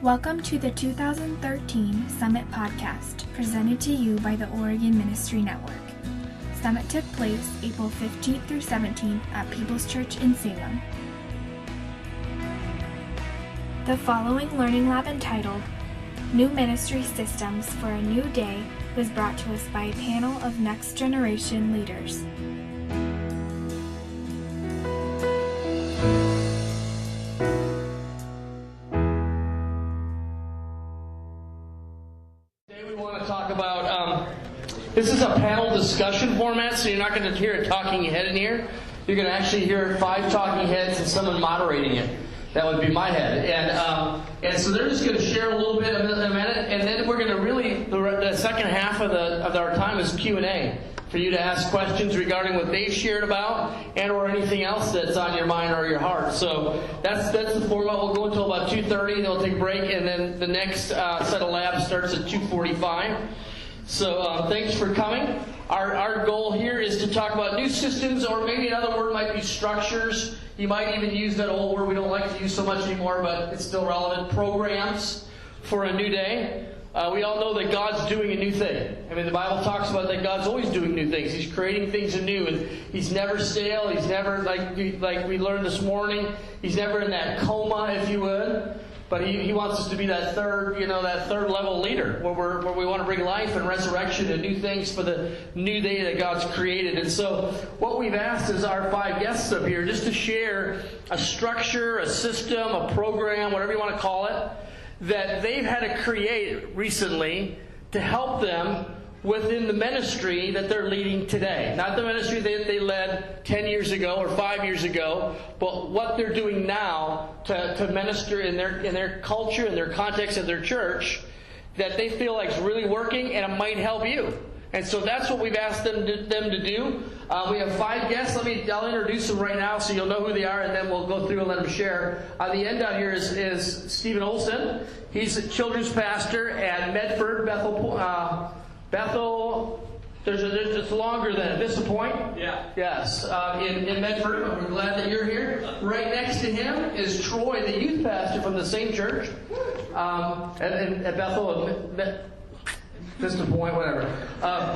Welcome to the 2013 Summit Podcast, presented to you by the Oregon Ministry Network. Summit took place April 15th through 17th at People's Church in Salem. The following Learning Lab entitled New Ministry Systems for a New Day was brought to us by a panel of next generation leaders. This is a panel discussion format, so you're not going to hear a talking head in here. You're going to actually hear 5 talking heads and someone moderating it. That would be my head. And so they're just going to share a little bit in a minute, and then we're going to really, the second half of our time is Q&A, for you to ask questions regarding what they've shared about and or anything else that's on your mind or your heart. So that's the format. We'll go until about 2:30, then we'll take a break, and then the next set of labs starts at 2:45. So thanks for coming. Our goal here is to talk about new systems, or maybe another word might be structures. You might even use that old word we don't like to use so much anymore, but it's still relevant. Programs for a new day. We all know that God's doing a new thing. I mean, the Bible talks about that God's always doing new things. He's creating things anew, and He's never stale. He's never, like we learned this morning, He's never in that coma, if you would. But he wants us to be that third level leader, where we want to bring life and resurrection and new things for the new day that God's created. And so what we've asked is our 5 guests up here just to share a structure, a system, a program, whatever you want to call it, that they've had to create recently to help them within the ministry that they're leading today. Not the ministry that they led 10 years ago or 5 years ago, but what they're doing now to minister in their culture, in their context of their church, that they feel like is really working, and it might help you. And so that's what we've asked them to do. We have 5 guests. I'll introduce them right now so you'll know who they are, and then we'll go through and let them share. On the end down here is Stephen Olson. He's a children's pastor at Medford, Bethel, it's longer than this point? Yeah. Yes, in Medford. We're glad that you're here. Right next to him is Troy, the youth pastor from the same church at Bethel. Vista Point, whatever.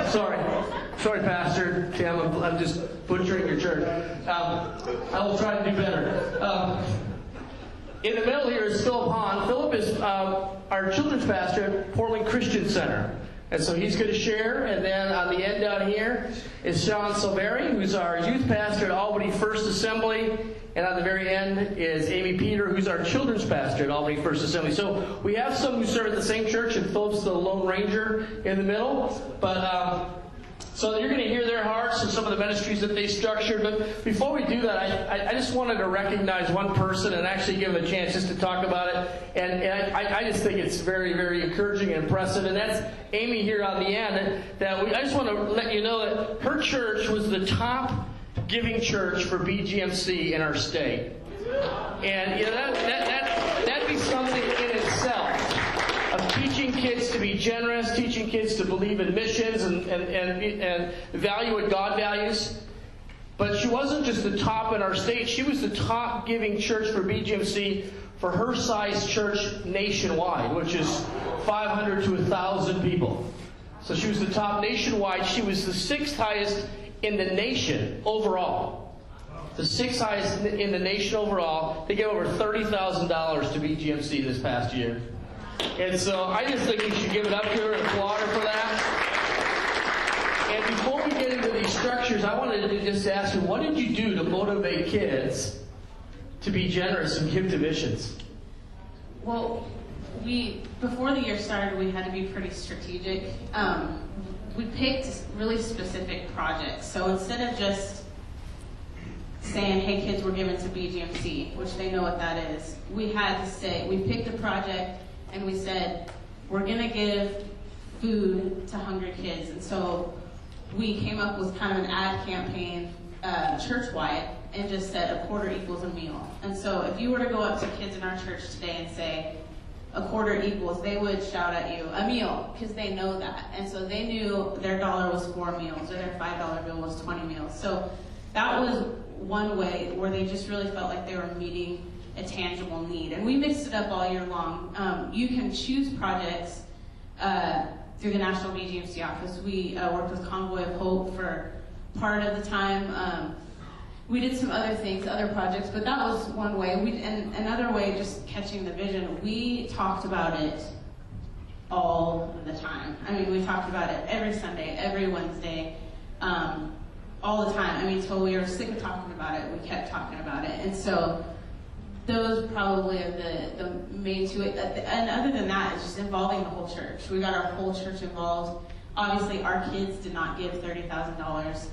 Sorry, Pastor Tim. I'm just butchering your church. I will try to do better. In the middle here is Philip Hahn. Philip is our children's pastor at Portland Christian Center. And so he's going to share. And then on the end down here is Silverii, who's our youth pastor at Albany First Assembly. And on the very end is Aimee Peter, who's our children's pastor at Albany First Assembly. So we have some who serve at the same church, and Philip's the Lone Ranger in the middle. But so you're going to hear their hearts and some of the ministries that they structured. But before we do that, I just wanted to recognize one person and actually give them a chance just to talk about it. And I just think it's very, very encouraging and impressive. And that's Aimee here on the end. I just want to let you know that her church was the top giving church for BGMC in our state. And that'd be something in itself, of teaching kids to be generous, teaching kids to believe in missions and value what God values. But she wasn't just the top in our state. She was the top giving church for BGMC for her size church nationwide, which is 500 to 1,000 people. So she was the top nationwide. She was the 6th highest in the nation overall. The 6th highest in the nation overall. They gave over $30,000 to BGMC this past year. And so I just think we should give it up to her and applaud her for that. And before we get into these structures, I wanted to just ask you, what did you do to motivate kids to be generous and give to missions? Well, before the year started, we had to be pretty strategic. We picked really specific projects. So instead of just saying, hey kids, we're giving to BGMC, which they know what that is, we had to say, we picked a project and we said, we're going to give food to hungry kids. And so we came up with kind of an ad campaign church-wide and just said a quarter equals a meal. And so if you were to go up to kids in our church today and say, a quarter equals, they would shout at you, a meal, because they know that. And so they knew their dollar was 4 meals, or their $5 bill was 20 meals. So that was one way where they just really felt like they were meeting a tangible need. And we mixed it up all year long. You can choose projects through the National BGMC office. We worked with Convoy of Hope for part of the time. We did some other things, other projects, but that was one way. And another way, just catching the vision, we talked about it all the time. I mean, we talked about it every Sunday, every Wednesday, all the time. I mean, until we were sick of talking about it, we kept talking about it. And so those probably are the main two. And other than that, it's just involving the whole church. We got our whole church involved. Obviously, our kids did not give $30,000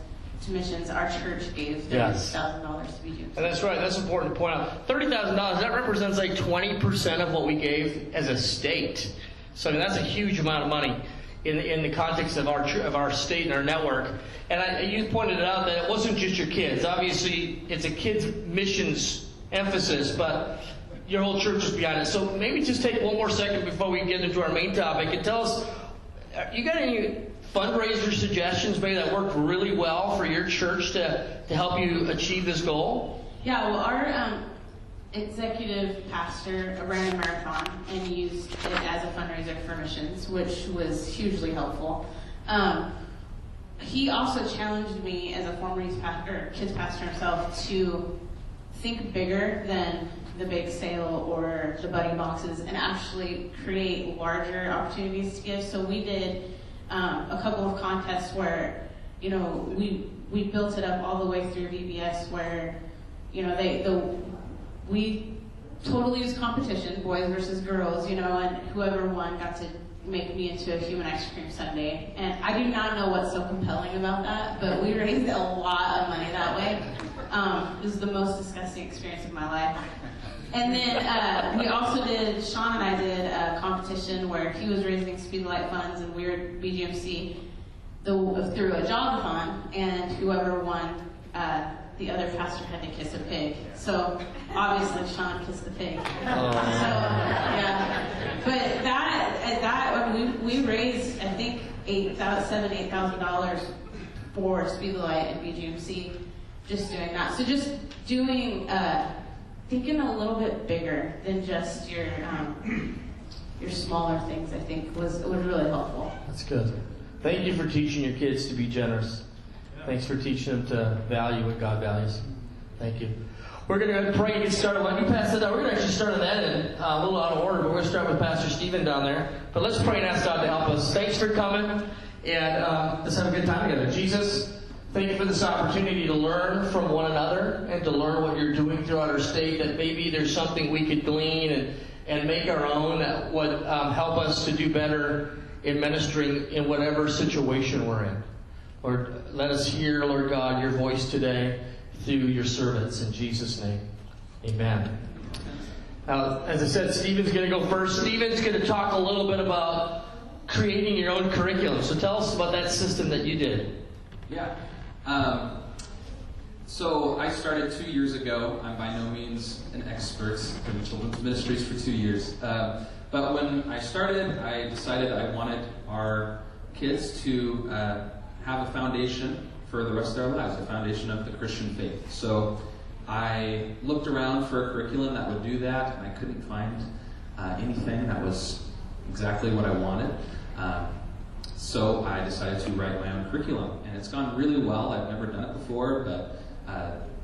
to missions. Our church gave $30,000 to BGMC. And that's right. That's important to point out. $30,000, that represents like 20% of what we gave as a state. So I mean, that's a huge amount of money in the context of our state and our network. And you pointed it out that it wasn't just your kids. Obviously, it's a kids' missions emphasis, but your whole church is behind it. So maybe just take one more second before we get into our main topic and tell us, you got any fundraiser suggestions maybe that worked really well for your church to help you achieve this goal? Yeah, well, our executive pastor ran a marathon and used it as a fundraiser for missions, which was hugely helpful. He also challenged me as a former kids pastor himself to think bigger than the big sale or the buddy boxes and actually create larger opportunities to give. So we did a couple of contests where, you know, we built it up all the way through VBS where, you know, we totally used competition, boys versus girls, you know, and whoever won got to make me into a human ice cream sundae. And I do not know what's so compelling about that, but we raised a lot of money that way. It was the most disgusting experience of my life. And then we also did, Sean and I did a competition where he was raising Speedlight funds and we were BGMC through a jogathon, and whoever won, the other pastor had to kiss a pig. So obviously Sean kissed the pig. So yeah, but we raised I think $8,000 for Speedlight and BGMC just doing that. So just doing thinking a little bit bigger than just your smaller things, I think was really helpful. That's good. Thank you for teaching your kids to be generous. Thanks for teaching them to value what God values. Thank you. We're going to pray and get started. Why don't you pass that out? We're going to actually start on that end, a little out of order, but we're going to start with Pastor Stephen down there. But let's pray and ask God to help us. Thanks for coming, and let's have a good time together. Jesus, thank you for this opportunity to learn from one another and to learn what you're doing throughout our state, that maybe there's something we could glean and make our own that would help us to do better in ministering in whatever situation we're in. Lord, let us hear, Lord God, your voice today through your servants. In Jesus' name, amen. Now, as I said, Stephen's going to go first. Stephen's going to talk a little bit about creating your own curriculum. So tell us about that system that you did. Yeah. So I started 2 years ago. I'm by no means an expert in children's ministries for 2 years. But when I started, I decided I wanted our kids to have a foundation for the rest of their lives, a foundation of the Christian faith. So I looked around for a curriculum that would do that, and I couldn't find anything that was exactly what I wanted. So I decided to write my own curriculum, and it's gone really well. I've never done it before, but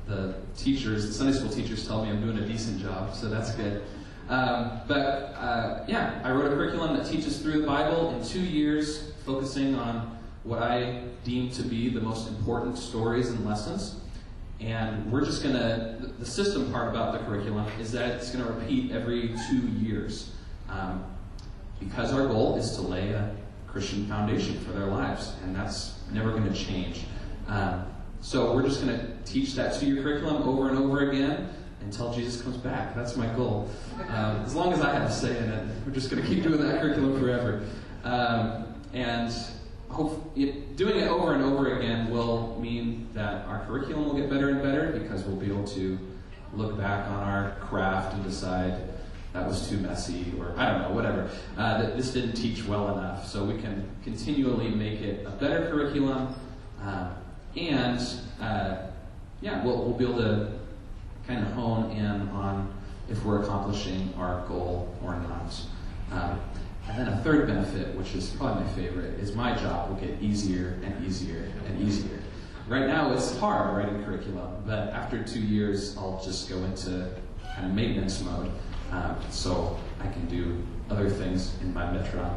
the Sunday school teachers tell me I'm doing a decent job, so that's good. I wrote a curriculum that teaches through the Bible in 2 years, focusing on what I deem to be the most important stories and lessons. And we're just the system part about the curriculum is that it's going to repeat every 2 years. Because our goal is to lay a Christian foundation for their lives, and that's never going to change. So we're just going to teach that 2-year curriculum over and over again until Jesus comes back. That's my goal. As long as I have a say in it, we're just going to keep doing that curriculum forever. Doing it over and over again will mean that our curriculum will get better and better, because we'll be able to look back on our craft and decide that was too messy, or I don't know, whatever, that this didn't teach well enough. So we can continually make it a better curriculum, we'll be able to kind of hone in on if we're accomplishing our goal or not. And then a third benefit, which is probably my favorite, is my job will get easier and easier and easier. Right now it's hard writing curriculum, but after 2 years I'll just go into kind of maintenance mode, so I can do other things in my Metron.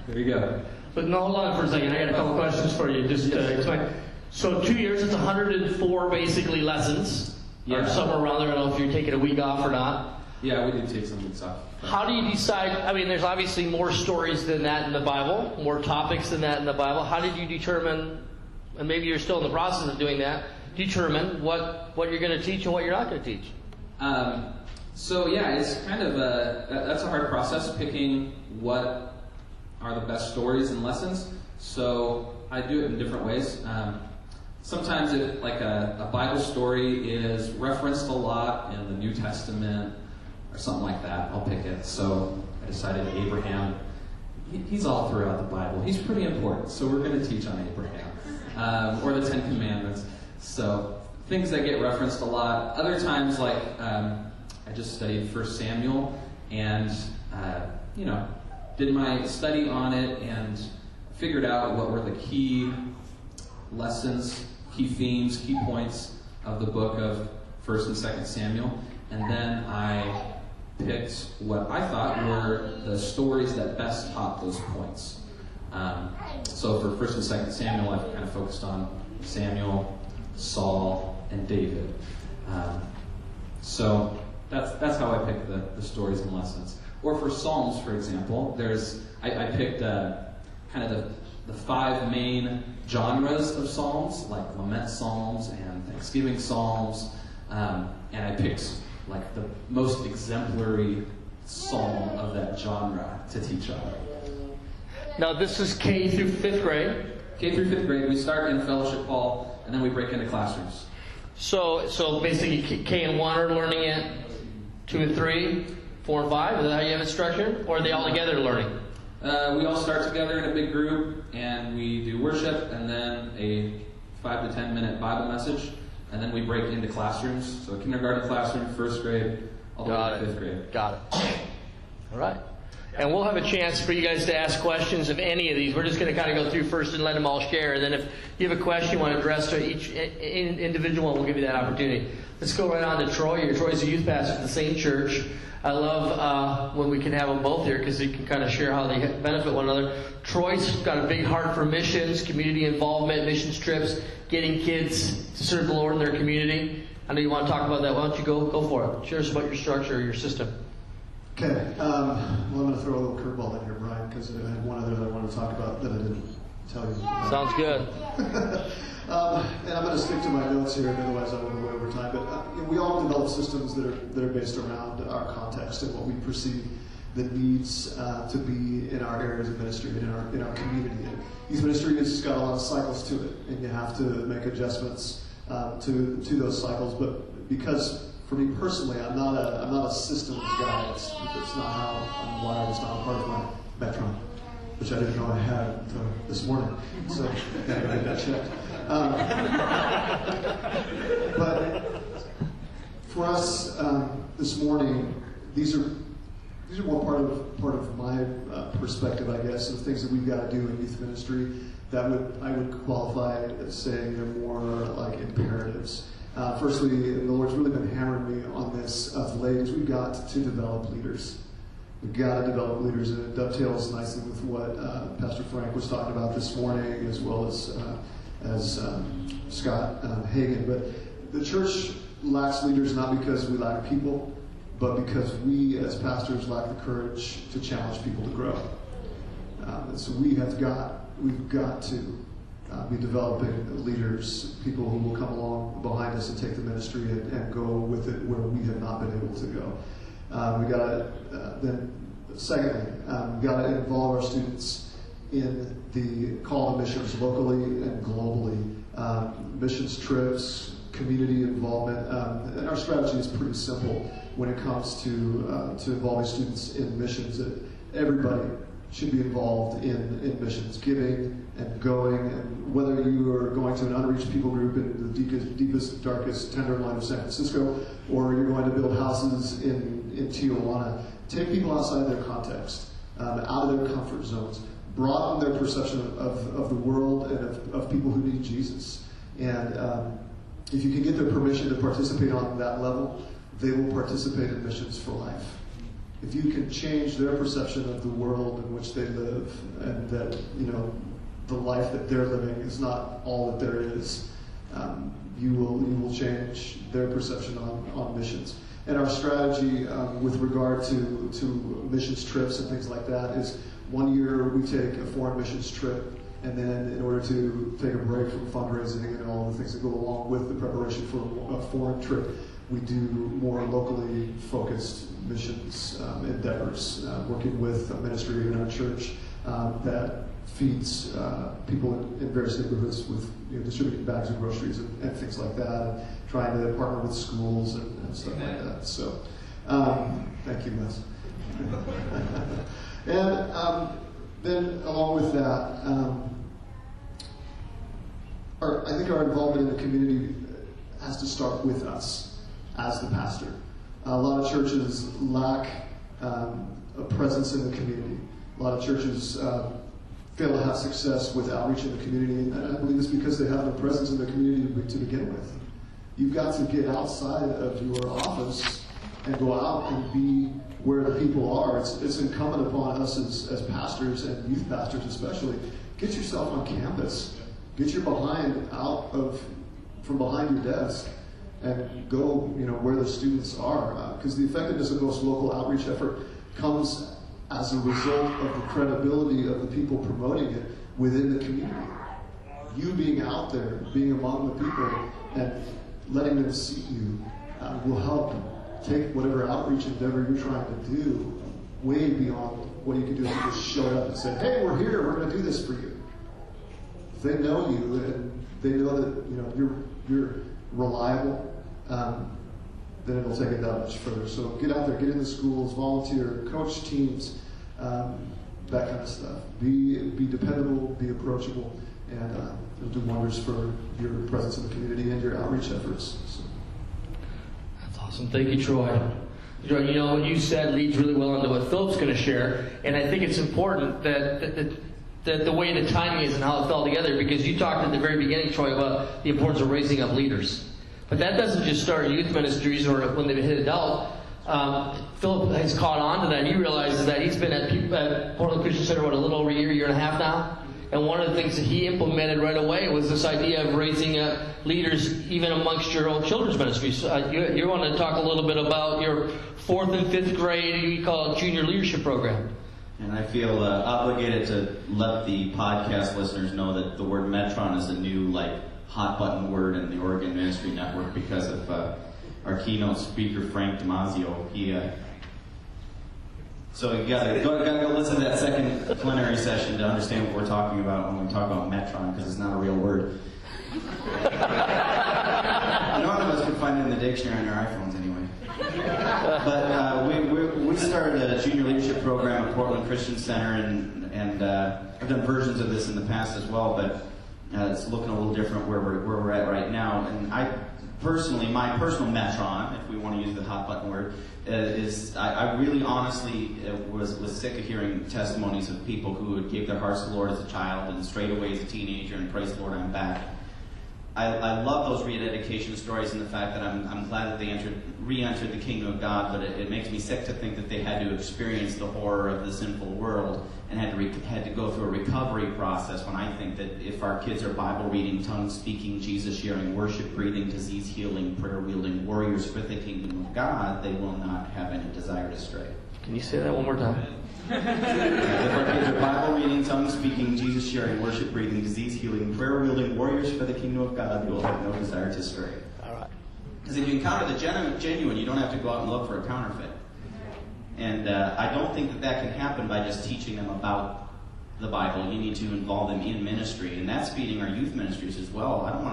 There you go. But no, hold on for a second. I got a couple questions for you. Just explain. So 2 years, it's 104 basically lessons, or somewhere around there. I don't know if you're taking a week off or not. Yeah, we do take some weeks off. How do you decide? I mean, there's obviously more stories than that in the Bible, more topics than that in the Bible. How did you determine, and maybe you're still in the process of doing that, determine what you're going to teach and what you're not going to teach? So yeah, it's kind of that's a hard process, picking what are the best stories and lessons. So I do it in different ways. Sometimes if like a Bible story is referenced a lot in the New Testament or something like that, I'll pick it. So I decided Abraham, he's all throughout the Bible. He's pretty important, so we're going to teach on Abraham. Or the Ten Commandments. So things that get referenced a lot. Other times, like I just studied 1 Samuel and did my study on it and figured out what were the key lessons, key themes, key points of the book of 1 and 2 Samuel. And then I picked what I thought were the stories that best taught those points. So for 1 and 2 Samuel, I've kind of focused on Samuel, Saul, and David. So that's how I pick the stories and lessons. Or for Psalms, for example, I picked kind of the 5 main genres of Psalms, like lament Psalms and Thanksgiving Psalms, and I picked like the most exemplary psalm of that genre to teach on. Now this is K through 5th grade. K through 5th grade, we start in fellowship hall, and then we break into classrooms. So basically K and 1 are learning it, 2 and 3, 4 and 5, is that how you have it structured? Or are they all together learning? We all start together in a big group, and we do worship, and then a 5 to 10 minute Bible message, and then we break into classrooms. So kindergarten classroom, 1st grade, all the way to 5th grade. Got it. All right. And we'll have a chance for you guys to ask questions of any of these. We're just going to kind of go through first and let them all share. And then if you have a question you want to address to each individual, we'll give you that opportunity. Let's go right on to Troy. Troy's a youth pastor at the same church. I love when we can have them both here because they can kind of share how they benefit one another. Troy's got a big heart for missions, community involvement, missions trips, getting kids to serve the Lord in their community. I know you want to talk about that. Why don't you go for it? Share us about your structure or your system. Okay. Well, I'm going to throw a little curveball in here, Brian, because I had one other that I wanted to talk about that I didn't tell you about. Sounds good. And I'm going to stick to my notes here, otherwise I will go over time. But we all develop systems that are based around our context and what we perceive the needs to be in our areas of ministry and in our community. And youth ministry has got a lot of cycles to it, and you have to make adjustments to those cycles. But because for me personally, I'm not a systems guy. It's not how I'm wired. It's not a part of my Metron, which I didn't know I had until this morning. So I gotta get that checked. But for us this morning, these are more part of my perspective, I guess, of things that we've got to do in youth ministry that I would qualify as saying they're more like imperatives. Firstly, the Lord's really been hammering me on this of late, is we've got to develop leaders. We've got to develop leaders, and it dovetails nicely with what Pastor Frank was talking about this morning, as well as Scott Hagan. But the church lacks leaders not because we lack people, but because we as pastors lack the courage to challenge people to grow. And so we've got to be developing leaders, people who will come along behind us and take the ministry and go with it where we have not been able to go. We got to then, secondly, we got to involve our students in the call to missions locally and globally. Missions trips, community involvement, and our strategy is pretty simple when it comes to involving students in missions. That everybody should be involved in missions, giving and going, and whether you are going to an unreached people group in the deepest, darkest tenderloin of San Francisco, or you're going to build houses in Tijuana, take people outside their context, out of their comfort zones, broaden their perception of the world and of people who need Jesus. And if you can get their permission to participate on that level, they will participate in missions for life. If you can change their perception of the world in which they live, and that, the life that they're living is not all that there is, you will change their perception on missions. And our strategy with regard to missions trips and things like that is 1 year we take a foreign missions trip, and then in order to take a break from fundraising and all the things that go along with the preparation for a foreign trip, we do more locally focused missions endeavors, working with a ministry in our church that feeds people in various neighborhoods with distributing bags of groceries and things like that, and trying to partner with schools and stuff like that. So, thank you, Wes. And then along with that, I think our involvement in the community has to start with us as the pastor. A lot of churches lack a presence in the community. A lot of churches fail to have success with outreach in the community, and I believe it's because they have no presence in the community to begin with. You've got to get outside of your office and go out and be where the people are. It's incumbent upon us as pastors and youth pastors especially. Get yourself on campus. Get your behind from behind your desk and go, where the students are. Because the effectiveness of this local outreach effort comes as a result of the credibility of the people promoting it within the community. You being out there, being among the people, and letting them see you will help take whatever outreach endeavor you're trying to do way beyond what you can do if you just showed up and said, "Hey, we're here, we're going to do this for you." If they know you and they know that you're reliable, then it'll take it that much further. So get out there, get in the schools, volunteer, coach teams, that kind of stuff. Be dependable, be approachable, and it'll do wonders for your presence in the community and your outreach efforts. So. That's awesome. Thank you, Troy. What you said leads really well into what Philip's going to share, and I think it's important that the way the timing is and how it fell together, because you talked at the very beginning, Troy, about the importance of raising up leaders. But that doesn't just start in youth ministries or when they hit adult. Philip has caught on to that. He realizes that he's been at Portland Christian Center, a little over a year and a half now. And one of the things that he implemented right away was this idea of raising leaders even amongst your own children's ministries. You want to talk a little bit about your 4th and 5th grade, you call it junior leadership program. And I feel obligated to let the podcast listeners know that the word Metron is a new, hot button word in the Oregon Ministry Network because of our keynote speaker, Frank Damasio. So you gotta go listen to that second plenary session to understand what we're talking about when we talk about Metron, because it's not a real word. None of us can find it in the dictionary on our iPhones anyway. But we started a junior leadership program at Portland Christian Center, and I've done versions of this in the past as well, but it's looking a little different where we're at right now. And my personal Metron, if we want to use the hot button word, is I really honestly was sick of hearing testimonies of people who gave their hearts to the Lord as a child and strayed away as a teenager, and praise the Lord, I'm back. I love those rededication stories and the fact that I'm glad that they re-entered the kingdom of God, but it makes me sick to think that they had to experience the horror of the sinful world and had to go through a recovery process, when I think that if our kids are Bible reading, tongue speaking, Jesus sharing, worship breathing, disease healing, prayer wielding warriors for the kingdom of God, they will not have any desire to stray. Can you say that one more time? If our kids are Bible reading, tongue speaking, Jesus sharing, worship breathing, disease healing, prayer wielding warriors for the kingdom of God, they will have no desire to stray. All right. Because if you encounter the genuine, you don't have to go out and look for a counterfeit. And I don't think that can happen by just teaching them about the Bible. You need to involve them in ministry, and that's feeding our youth ministries as well. I don't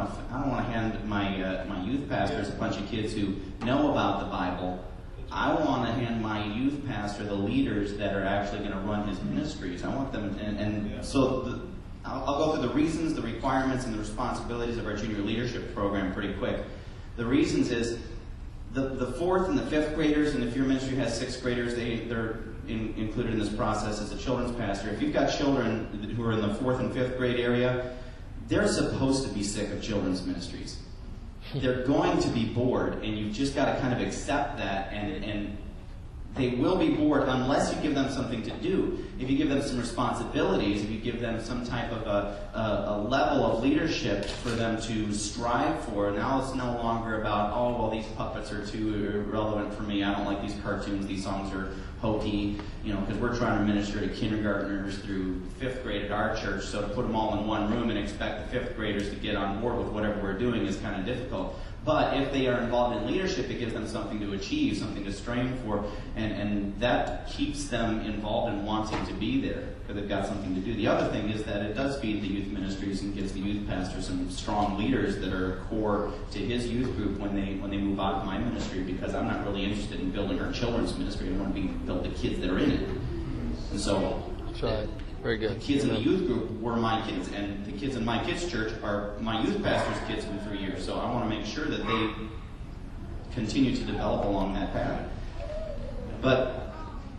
want to hand my youth pastors a bunch of kids who know about the Bible I want to hand my youth pastor the leaders that are actually going to run his ministries. I want them, so I'll go through the reasons, the requirements, and the responsibilities of our junior leadership program pretty quick. The reasons is the fourth and the fifth graders, and if your ministry has sixth graders, they're included in this process as a children's pastor. If you've got children who are in the fourth and fifth grade area, they're supposed to be sick of children's ministries. They're going to be bored, and you've just got to kind of accept that, and they will be bored unless you give them something to do. If you give them some responsibilities, if you give them some type of a level of leadership for them to strive for, now it's no longer about, oh, well, these puppets are too irrelevant for me. I don't like these cartoons. These songs are hokey, because we're trying to minister to kindergartners through fifth grade at our church, so to put them all in one room and expect the fifth graders to get on board with whatever we're doing is kind of difficult. But if they are involved in leadership, it gives them something to achieve, something to strain for, and that keeps them involved in wanting to be there, because they've got something to do. The other thing is that it does feed the youth ministries and gives the youth pastors some strong leaders that are core to his youth group when they move out of my ministry, because I'm not really interested in building our children's ministry. I want to build the kids that are in it. And so, that's right. Very good. The kids in the youth group were my kids, and the kids in my kids' church are my youth pastor's kids in 3 years. So I want to make sure that they continue to develop along that path. But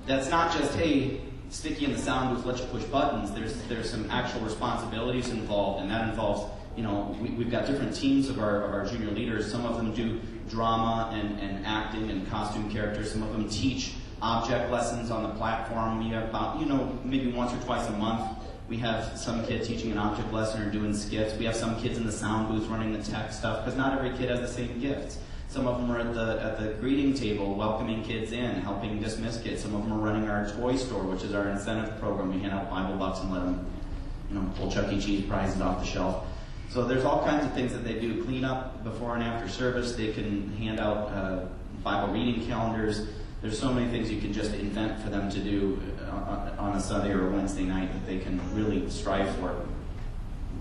that's not just, hey, stick you in the sound booth, let you push buttons. There's some actual responsibilities involved, and that involves, we've got different teams of our junior leaders. Some of them do drama and acting and costume characters. Some of them teach object lessons on the platform. We have about, maybe once or twice a month, we have some kid teaching an object lesson or doing skits. We have some kids in the sound booth running the tech stuff, because not every kid has the same gifts. Some of them are at the greeting table, welcoming kids in, helping dismiss kids. Some of them are running our toy store, which is our incentive program. We hand out Bible bucks and let them, pull Chuck E. Cheese prizes off the shelf. So there's all kinds of things that they do. Clean up before and after service. They can hand out Bible reading calendars. There's so many things you can just invent for them to do on a Sunday or a Wednesday night that they can really strive for.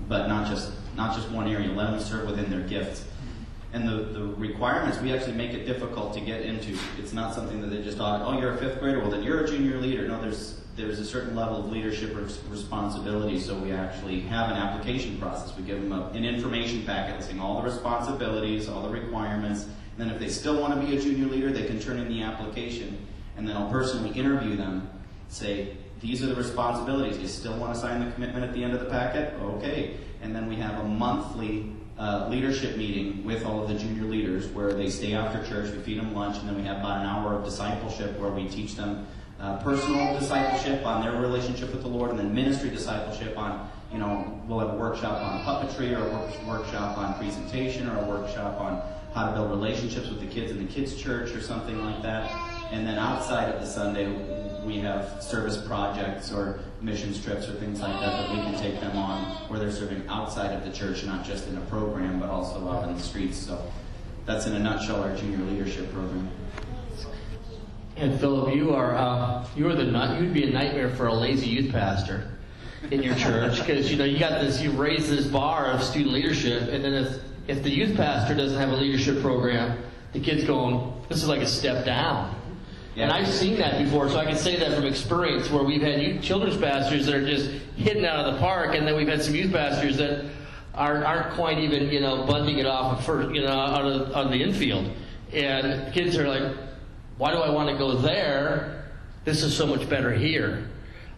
But not just one area. Let them serve within their gifts. And the requirements, we actually make it difficult to get into. It's not something that they just thought, oh, you're a fifth grader, well, then you're a junior leader. No, there's a certain level of leadership responsibility, so we actually have an application process. We give them an information packet listing all the responsibilities, all the requirements. And then if they still want to be a junior leader, they can turn in the application, and then I'll personally interview them, say, these are the responsibilities. You still want to sign the commitment at the end of the packet? Okay. And then we have a monthly leadership meeting with all of the junior leaders where they stay after church, we feed them lunch, and then we have about an hour of discipleship where we teach them personal discipleship on their relationship with the Lord, and then ministry discipleship on, we'll have a workshop on puppetry, or a workshop on presentation, or a workshop on how to build relationships with the kids in the kids' church or something like that. And then outside of the Sunday, we have service projects or missions trips or things like that we can take them on, where they're serving outside of the church, not just in a program, but also out in the streets. So that's in a nutshell our junior leadership program. And Philip, you'd be a nightmare for a lazy youth pastor in your church, because you've raised this bar of student leadership, and then if the youth pastor doesn't have a leadership program, the kid's going, this is like a step down. Yeah. And I've seen that before, so I can say that from experience, where we've had children's pastors that are just hitting out of the park, and then we've had some youth pastors that aren't quite even, bunting it off out of the infield. And kids are like, why do I want to go there? This is so much better here.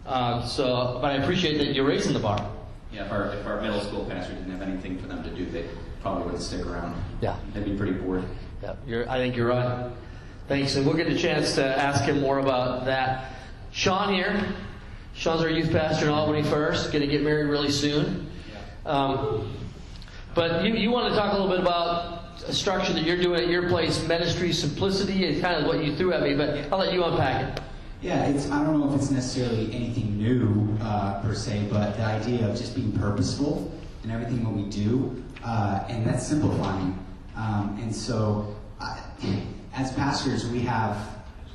But I appreciate that you're raising the bar. Yeah, if our middle school pastor didn't have anything for them to do, they probably wouldn't stick around. Yeah. They'd be pretty bored. Yeah, I think you're right. Thanks, and we'll get a chance to ask him more about that. Sean here. Sean's our youth pastor in Albany First, going to get married really soon. Yeah. But you want to talk a little bit about a structure that you're doing at your place, ministry simplicity, is kind of what you threw at me, but I'll let you unpack it. Yeah, I don't know if it's necessarily anything new per se, but the idea of just being purposeful in everything what we do, and that's simplifying. And so, as pastors, we have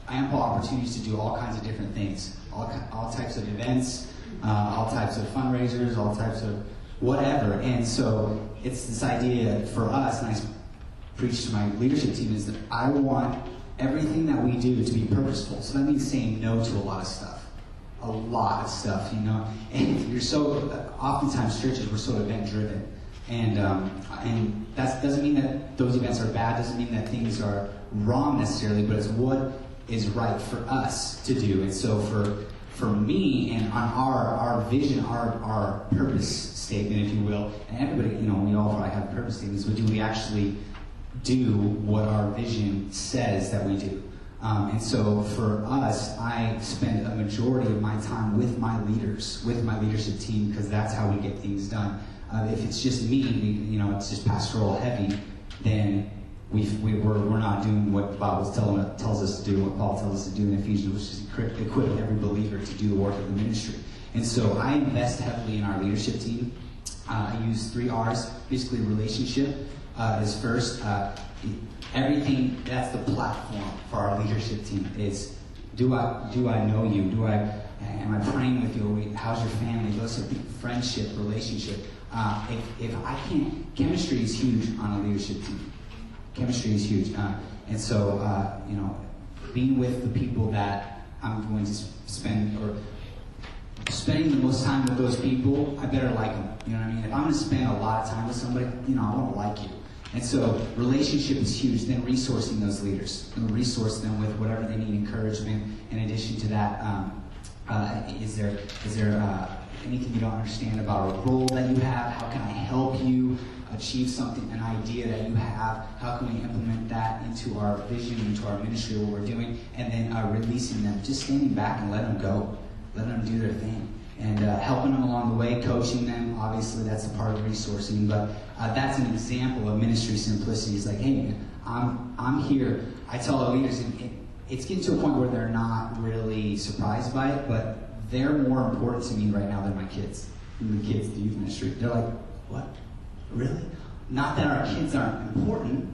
ample opportunities to do all kinds of different things, all types of events, all types of fundraisers, all types of whatever. And so it's this idea for us, and I preach to my leadership team, is that I want everything that we do to be purposeful. So that means saying no to a lot of stuff. A lot of stuff, you know. And you're so, oftentimes churches, we're so event driven. And that doesn't mean that those events are bad, doesn't mean that things are wrong necessarily, but it's what is right for us to do. And so for me and on our vision, our purpose statement, if you will, and everybody, you know, we all probably have purpose statements, but do we actually do what our vision says that we do? And so for us, I spend a majority of my time with my leaders, with my leadership team, because that's how we get things done. If it's just me, you know, it's just pastoral heavy, then we're not doing what the Bible tells us to do, what Paul tells us to do in Ephesians, which is equip every believer to do the work of the ministry. And so I invest heavily in our leadership team. I use 3 R's. Basically, relationship is first. Everything, that's the platform for our leadership team. Is do I know you? Am I praying with you? How's your family? Those are friendship, relationship. If I can't, chemistry is huge on a leadership team. Chemistry is huge. And so, you know, being with the people that I'm going to spending the most time with those people, I better like them. You know what I mean? If I'm going to spend a lot of time with somebody, you know, I want to like you. And so relationship is huge. Then resourcing those leaders. And resource them with whatever they need, encouragement. In addition to that, is there anything you don't understand about a role that you have? How can I help you achieve something, an idea that you have? How can we implement that into our vision, into our ministry, what we're doing? And then releasing them, just standing back and letting them go. Letting them do their thing. And helping them along the way, coaching them. Obviously, that's a part of resourcing. But that's an example of ministry simplicity. It's like, hey, man, I'm here. I tell our leaders, it's getting to a point where they're not really surprised by it, but they're more important to me right now than my kids. The youth ministry. They're like, what? Really? Not that our kids aren't important,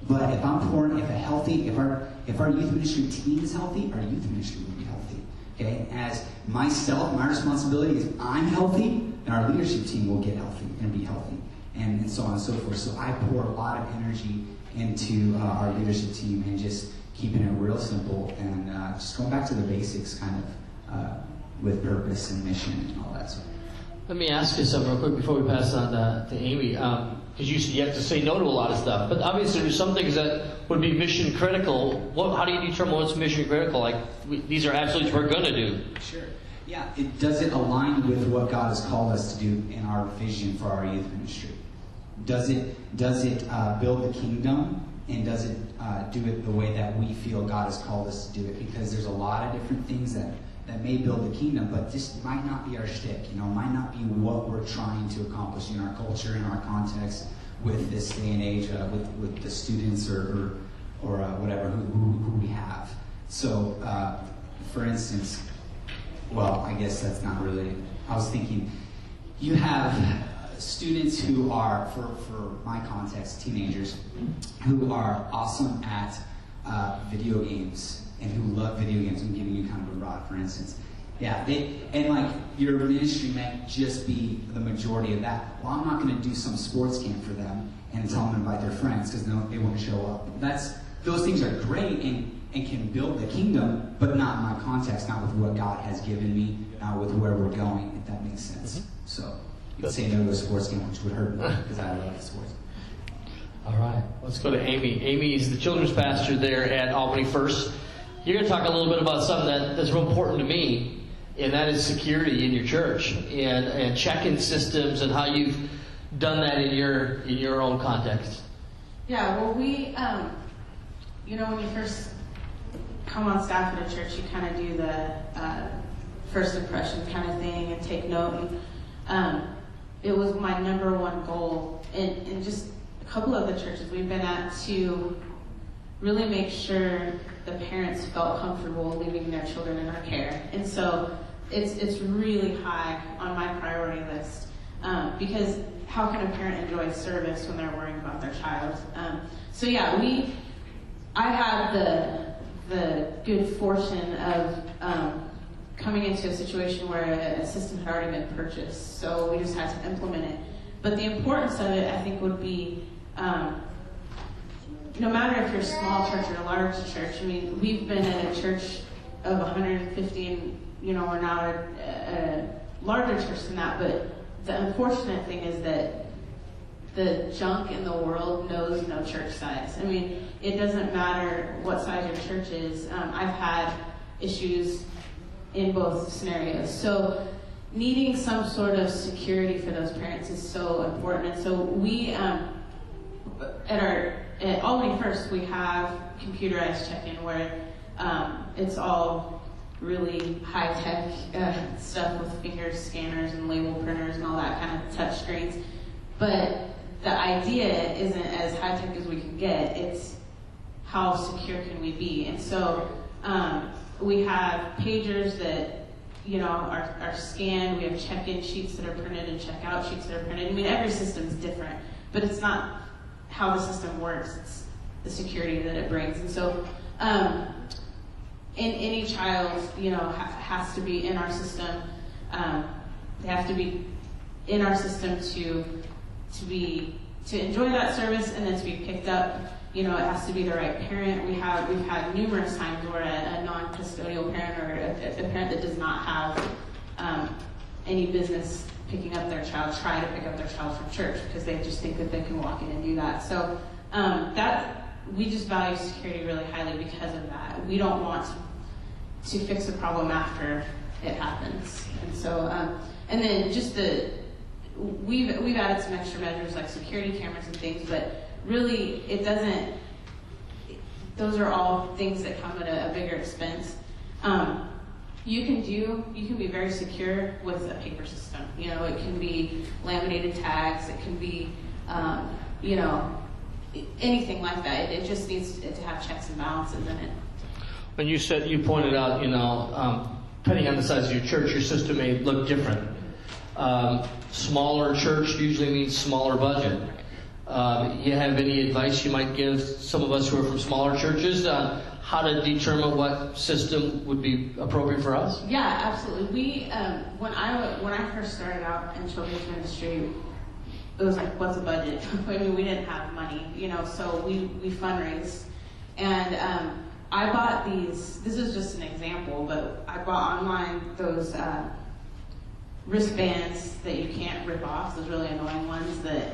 but if I'm important, if our youth ministry team is healthy, our youth ministry will be healthy. Okay? As myself, my responsibility is I'm healthy, and our leadership team will get healthy and be healthy, and so on and so forth. So I pour a lot of energy into our leadership team and just keeping it real simple and just going back to the basics, kind of with purpose and mission and all that sort of. Let me ask you something real quick before we pass on to Aimee, because you have to say no to a lot of stuff. But obviously, there's some things that would be mission critical. How do you determine what's mission critical? Like these are absolutes we're going to do. Sure. Yeah. Does it align with what God has called us to do in our vision for our youth ministry? Does it build the kingdom, and does it do it the way that we feel God has called us to do it? Because there's a lot of different things that may build the kingdom, but this might not be our shtick, might not be what we're trying to accomplish in our culture, in our context, with this day and age, with the students or whatever who we have. So, for instance, well, I guess that's not really, I was thinking, you have students who are, for my context, teenagers, who are awesome at video games, and who love video games. I'm giving you kind of a rod, for instance. Yeah, your ministry might just be the majority of that. Well, I'm not going to do some sports camp for them and tell them to invite their friends because they won't show up. Those things are great and can build the kingdom, but not in my context, not with what God has given me, not with where we're going, if that makes sense. Mm-hmm. So you could say no to a sports camp, which would hurt me because I love sports. All right, let's go to Aimee. Aimee is the children's pastor there at Albany First. You're going to talk a little bit about something that's real important to me, and that is security in your church and check-in systems and how you've done that in your own context. Yeah, well, we, when you first come on staff at a church, you kind of do the first impression kind of thing and take note. And it was my number one goal in just a couple of the churches we've been at to really make sure the parents felt comfortable leaving their children in our care. And so it's really high on my priority list because how can a parent enjoy service when they're worrying about their child? I had the good fortune of coming into a situation where a system had already been purchased, so we just had to implement it. But the importance of it, I think, would be no matter if you're a small church or a large church, I mean, we've been in a church of 150 and, we're now at a larger church than that, but the unfortunate thing is that the junk in the world knows no church size. I mean, it doesn't matter what size your church is. I've had issues in both scenarios. So needing some sort of security for those parents is so important. And so we, at Albany First, we have computerized check-in where it's all really high-tech stuff with finger scanners and label printers and all that kind of touch screens. But the idea isn't as high-tech as we can get. It's how secure can we be? And so we have pagers that are scanned. We have check-in sheets that are printed and check-out sheets that are printed. I mean, every system is different, but it's not how the system works. It's the security that it brings. And so any child, has to be in our system. They have to be in our system to enjoy that service and then to be picked up. It has to be the right parent. We've had numerous times where a non-custodial parent or a parent that does not have any business picking up their child try to pick up their child from church because they just think that they can walk in and do that. So we just value security really highly because of that. We don't want to fix a problem after it happens. And so, and then just we've added some extra measures like security cameras and things, but really those are all things that come at a bigger expense. You can be very secure with a paper system. It can be laminated tags, it can be, anything like that. It just needs to have checks and balances in it. When you pointed out, depending on the size of your church, your system may look different. Smaller church usually means smaller budget. You have any advice you might give some of us who are from smaller churches on how to determine what system would be appropriate for us? Yeah, absolutely. We when I first started out in children's ministry, it was like, what's a budget? I mean, we didn't have money, so we fundraised. And I bought these, this is just an example, but I bought online those wristbands that you can't rip off, those really annoying ones that,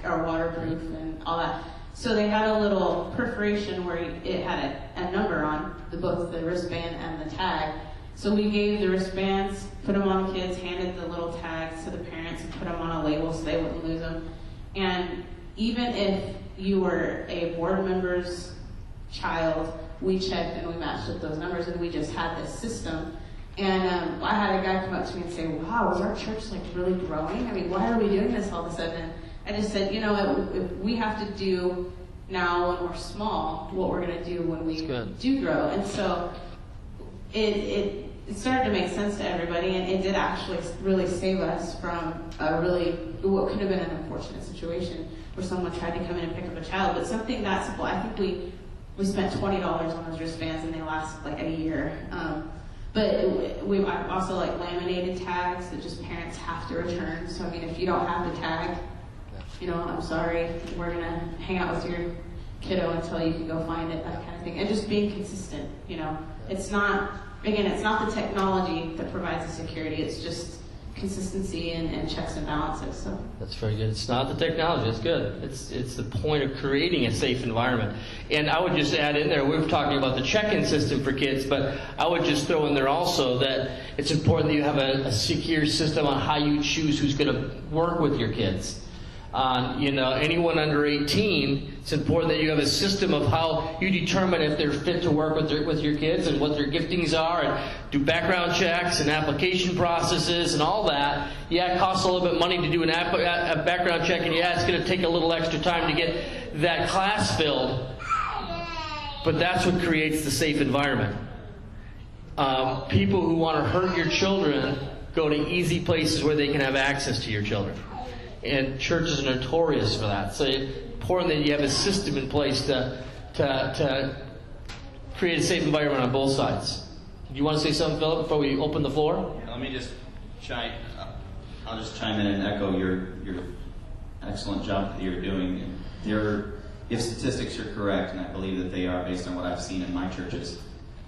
are waterproof and all that. So they had a little perforation where it had a number on both the wristband and the tag. So we gave the wristbands, put them on the kids, handed the little tags to the parents, and put them on a label so they wouldn't lose them. And even if you were a board member's child, we checked and we matched up those numbers, and we just had this system. And I had a guy come up to me and say, wow, is our church really growing? I mean, why are we doing this all of a sudden? I just said, if we have to do now when we're small what we're going to do when we do grow. And so it started to make sense to everybody, and it did actually really save us from what could have been an unfortunate situation where someone tried to come in and pick up a child. But something that simple, I think we spent $20 on those wristbands, and they lasted a year. But we also laminated tags that just parents have to return. So I mean, if you don't have the tag, I'm sorry, we're gonna hang out with your kiddo until you can go find it, that kind of thing. And just being consistent, It's not the technology that provides the security, it's just consistency and checks and balances. So that's very good. It's not the technology, it's good. It's the point of creating a safe environment. And I would just add in there, we were talking about the check-in system for kids, but I would just throw in there also that it's important that you have a secure system on how you choose who's going to work with your kids. Anyone under 18, it's important that you have a system of how you determine if they're fit to work with your kids and what their giftings are, and do background checks and application processes and all that. Yeah, it costs a little bit of money to do a background check, and yeah, it's going to take a little extra time to get that class filled. But that's what creates the safe environment. People who want to hurt your children go to easy places where they can have access to your children. And churches are notorious for that. So it's important that you have a system in place to create a safe environment on both sides. Do you want to say something, Philip, before we open the floor? Let me just I'll just chime in and echo your excellent job that you're doing. if statistics are correct, and I believe that they are based on what I've seen in my churches,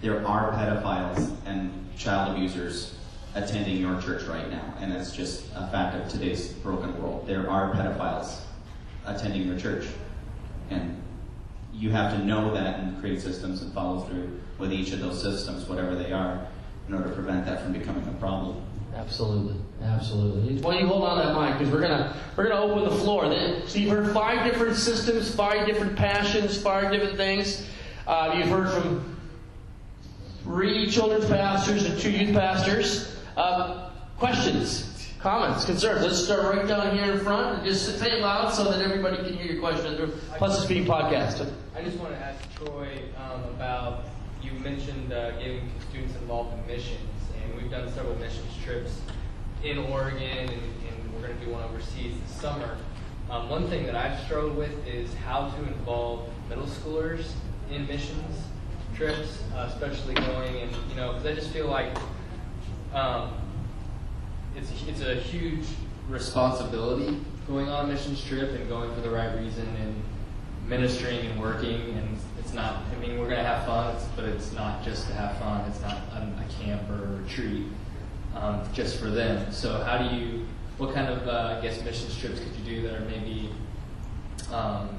there are pedophiles and child abusers attending your church right now, and that's just a fact of today's broken world. There are pedophiles attending your church, and you have to know that and create systems and follow through with each of those systems, whatever they are, in order to prevent that from becoming a problem. Absolutely, absolutely. Well, you hold on that mic because we're gonna open the floor. So you've heard 5 different systems, 5 different passions, 5 different things. You've heard from 3 children's pastors and 2 youth pastors. Questions, comments, concerns. Let's start right down here in front and just say it loud so that everybody can hear your question. Plus, it's being podcasted. I just want to ask Troy about, you mentioned getting students involved in missions, and we've done several missions trips in Oregon, and we're going to do one overseas this summer. One thing that I've struggled with is how to involve middle schoolers in missions trips, especially going and, because I just feel like it's a huge responsibility going on a missions trip and going for the right reason and ministering and working, and it's not, we're going to have fun, but it's not just to have fun. It's not a camp or a retreat just for them. So what kind of, missions trips could you do that are maybe, not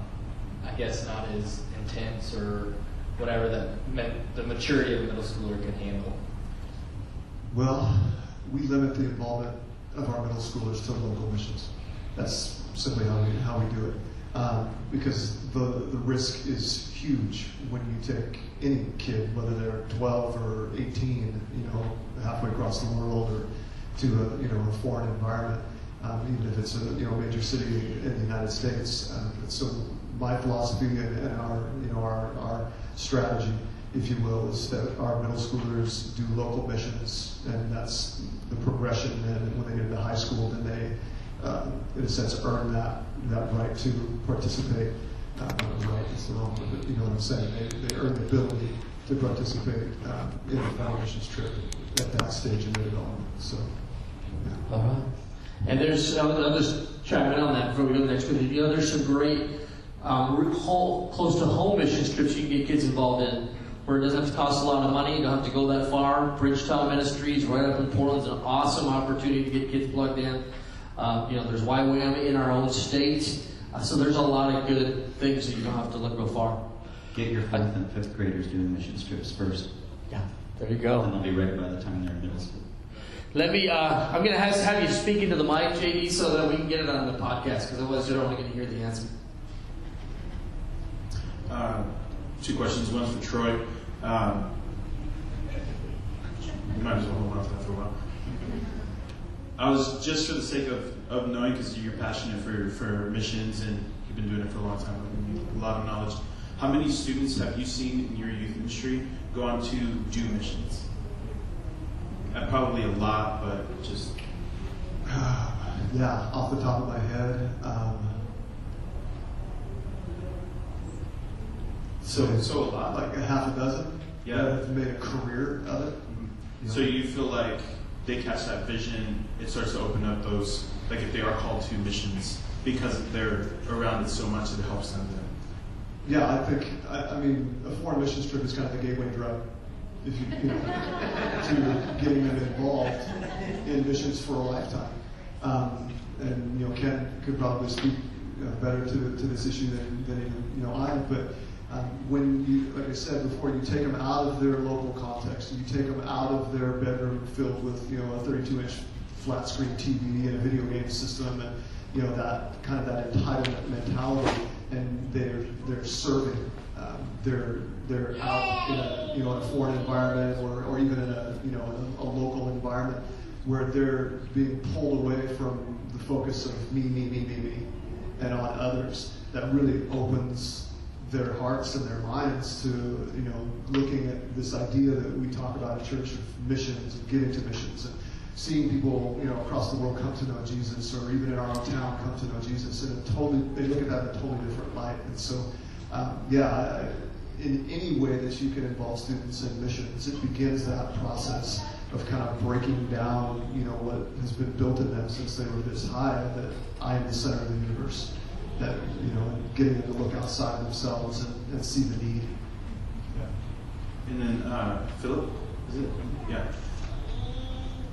as intense or whatever that the maturity of a middle schooler can handle? Well, we limit the involvement of our middle schoolers to local missions. That's simply how we do it. Because the risk is huge when you take any kid, whether they're 12 or 18, halfway across the world, or to a foreign environment, even if it's a major city in the United States. So my philosophy and our strategy, if you will, is that our middle schoolers do local missions, and that's the progression. And when they get into high school, then they, in a sense, earn that right to participate. Right, it's the wrong word, but you know what I'm saying. They earn the ability to participate in a foreign missions trip at that stage in their development. So, yeah. All right. And I'll just chime in on that before we go to the next one. There's some great close to home missions trips you can get kids involved in, where it doesn't have to cost a lot of money. You don't have to go that far. Bridgetown Ministries right up in Portland's an awesome opportunity to get kids plugged in. There's YWAM in our own state. So there's a lot of good things that you don't have to look real far. Get your 4th and 5th graders doing mission trips first. Yeah, there you go. And they'll be ready by the time they're in middle school. Let me, I'm going to have you speak into the mic, JD, so that we can get it on the podcast, because otherwise you're only going to hear the answer. 2 questions. One's for Troy. You might as well hold on to that for a while. I was, just for the sake of knowing, because you're passionate for missions and you've been doing it for a long time, a lot of knowledge. How many students have you seen in your youth ministry go on to do missions? Probably a lot, but just... Yeah, off the top of my head. So a lot, like a half a dozen. Yeah, that have made a career of it. Mm-hmm. So you feel like they catch that vision, it starts to open up those, like if they are called to missions, because they're around it so much, it helps them then. Yeah, I think, a foreign missions trip is kind of the gateway drug, if to getting them involved in missions for a lifetime. And Ken could probably speak better to this issue than even I. But when you, like I said before, you take them out of their local context, you take them out of their bedroom filled with a 32-inch flat screen TV and a video game system, and that kind of that entitlement mentality, and they're serving. They're out in a foreign environment, or even in a local environment where they're being pulled away from the focus of me, and on others. That really opens their hearts and their minds to looking at this idea that we talk about in church of missions and getting to missions and seeing people across the world come to know Jesus, or even in our own town come to know Jesus, and they look at that in a totally different light. And so in any way that you can involve students in missions, it begins that process of kind of breaking down what has been built in them since they were this high, that I am the center of the universe. that getting them to look outside themselves and see the need. Yeah. And then Philip, is it? Yeah.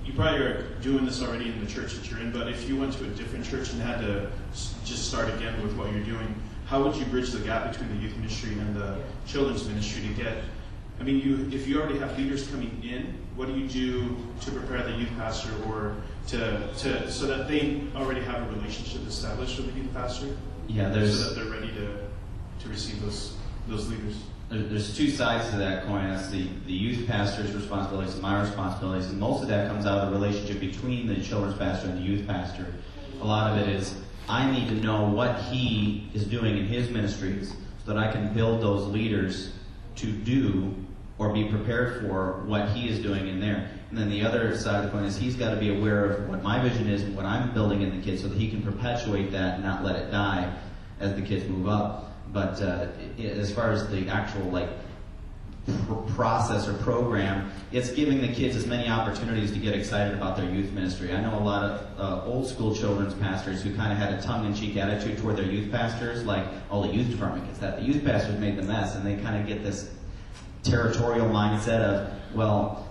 You probably are doing this already in the church that you're in, but if you went to a different church and had to just start again with what you're doing, how would you bridge the gap between the youth ministry and the children's ministry to get, if you already have leaders coming in, what do you do to prepare the youth pastor or so that they already have a relationship established with the youth pastor? Yeah, so that they're ready to receive those leaders. There's two sides to that coin. That's the youth pastor's responsibilities and my responsibilities, and most of that comes out of the relationship between the children's pastor and the youth pastor. A lot of it is I need to know what he is doing in his ministries so that I can build those leaders to do or be prepared for what he is doing in there. And then the other side of the coin is he's got to be aware of what my vision is and what I'm building in the kids so that he can perpetuate that and not let it die as the kids move up. But as far as the actual process or program, it's giving the kids as many opportunities to get excited about their youth ministry. I know a lot of old school children's pastors who kind of had a tongue-in-cheek attitude toward their youth pastors, like, oh, the youth department gets that. The youth pastors made the mess, and they kind of get this territorial mindset of, well,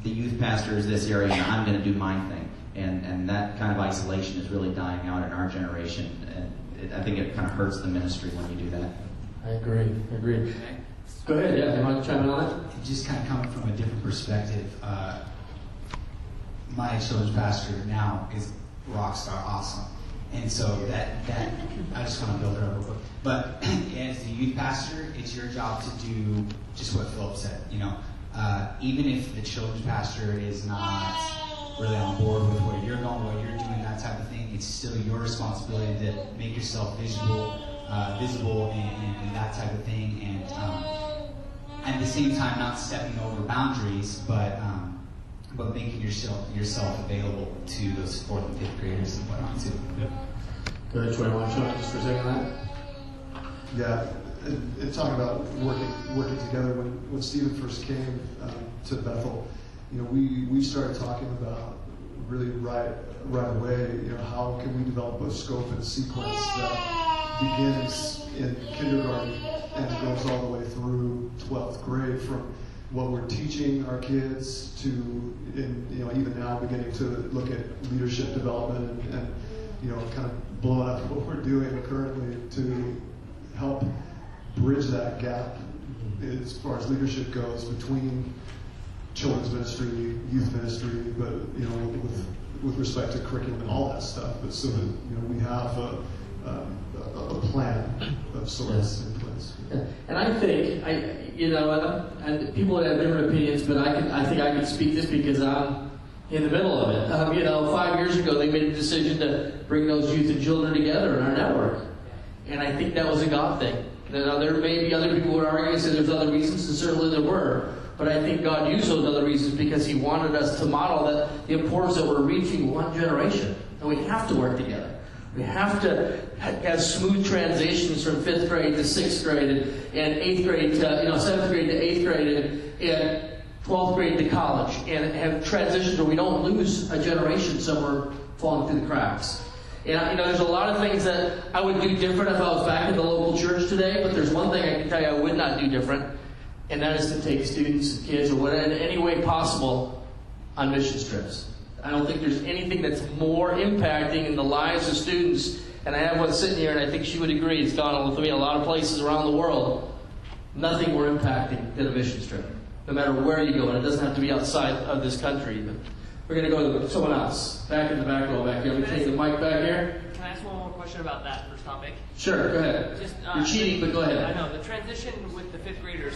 the youth pastor is this area, and I'm going to do my thing. And that kind of isolation is really dying out in our generation, and I think it kind of hurts the ministry when you do that. I agree. Go ahead, yeah, you want to chime in on it? Just kind of coming from a different perspective, my children's pastor now is rock star awesome. And so that I just want to build her up real quick. But as the youth pastor, it's your job to do just what Philip said. Even if the children's pastor is not really on board with where you're going, what you're doing, that type of thing, it's still your responsibility to make yourself visible and that type of thing, and at the same time not stepping over boundaries, but making yourself available to those 4th and 5th graders and whatnot too. Yep. Go ahead, Troy. Want to show just for a second on that? Yeah, and talking about working together. When Stephen first came to Bethel, we started talking about really right away. How can we develop a scope and sequence that begins in kindergarten and goes all the way through 12th grade, from what we're teaching our kids to, even now beginning to look at leadership development and kind of blowing up what we're doing currently to help bridge that gap as far as leadership goes between children's ministry, youth ministry, but with respect to curriculum and all that stuff. But so that we have a plan of sorts in place. Yeah. And I think and people have different opinions, but I think I can speak this because I'm in the middle of it. 5 years ago they made a decision to bring those youth and children together in our network, and I think that was a God thing. Now there may be other people who would argue and say there's other reasons, and certainly there were. But I think God used those other reasons because He wanted us to model the importance that we're reaching one generation. And we have to work together. We have to have smooth transitions from 5th grade to 6th grade and 8th grade to, 7th grade to 8th grade and 12th grade to college, and have transitions where we don't lose a generation somewhere falling through the cracks. And there's a lot of things that I would do different if I was back in the local church today, but there's one thing I can tell you I would not do different, and that is to take students and kids or whatever in any way possible on mission trips. I don't think there's anything that's more impacting in the lives of students, and I have one sitting here, and I think she would agree. It's gone with me a lot of places around the world. Nothing more impacting than a mission trip, no matter where you go, and it doesn't have to be outside of this country. But we're going to go to someone else. Back in the back row back here. Let me take the mic back here. Can I ask one more question about that first topic? Sure, go ahead. You're cheating, but go ahead. I know. The transition with the 5th graders,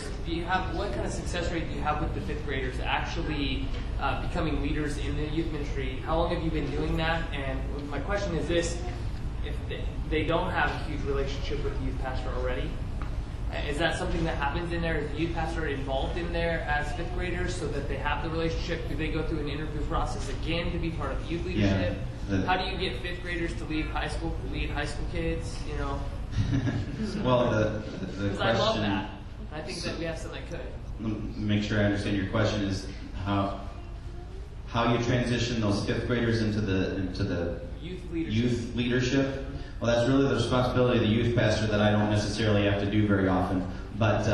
what kind of success rate do you have with the 5th graders actually becoming leaders in the youth ministry? How long have you been doing that? And my question is this: if they don't have a huge relationship with the youth pastor already, is that something that happens in there? Is the youth pastor involved in there as 5th graders so that they have the relationship? Do they go through an interview process again to be part of youth leadership? Yeah. How do you get 5th graders to lead high school kids? Well, the question. I love that. I think that we have something that could. Let me make sure I understand your question is how you transition those 5th graders into the youth leadership. Well, that's really the responsibility of the youth pastor that I don't necessarily have to do very often. But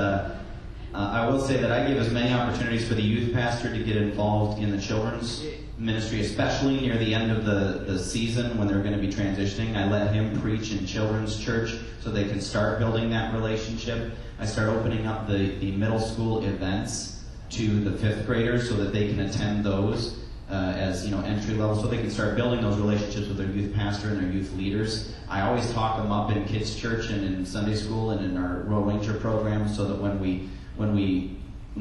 I will say that I give as many opportunities for the youth pastor to get involved in the children's ministry, especially near the end of the season when they're going to be transitioning. I let him preach in children's church so they can start building that relationship. I start opening up the middle school events to the 5th graders so that they can attend those as entry level, so they can start building those relationships with their youth pastor and their youth leaders. I always talk them up in kids' church and in Sunday school and in our Royal Ranger program, so that when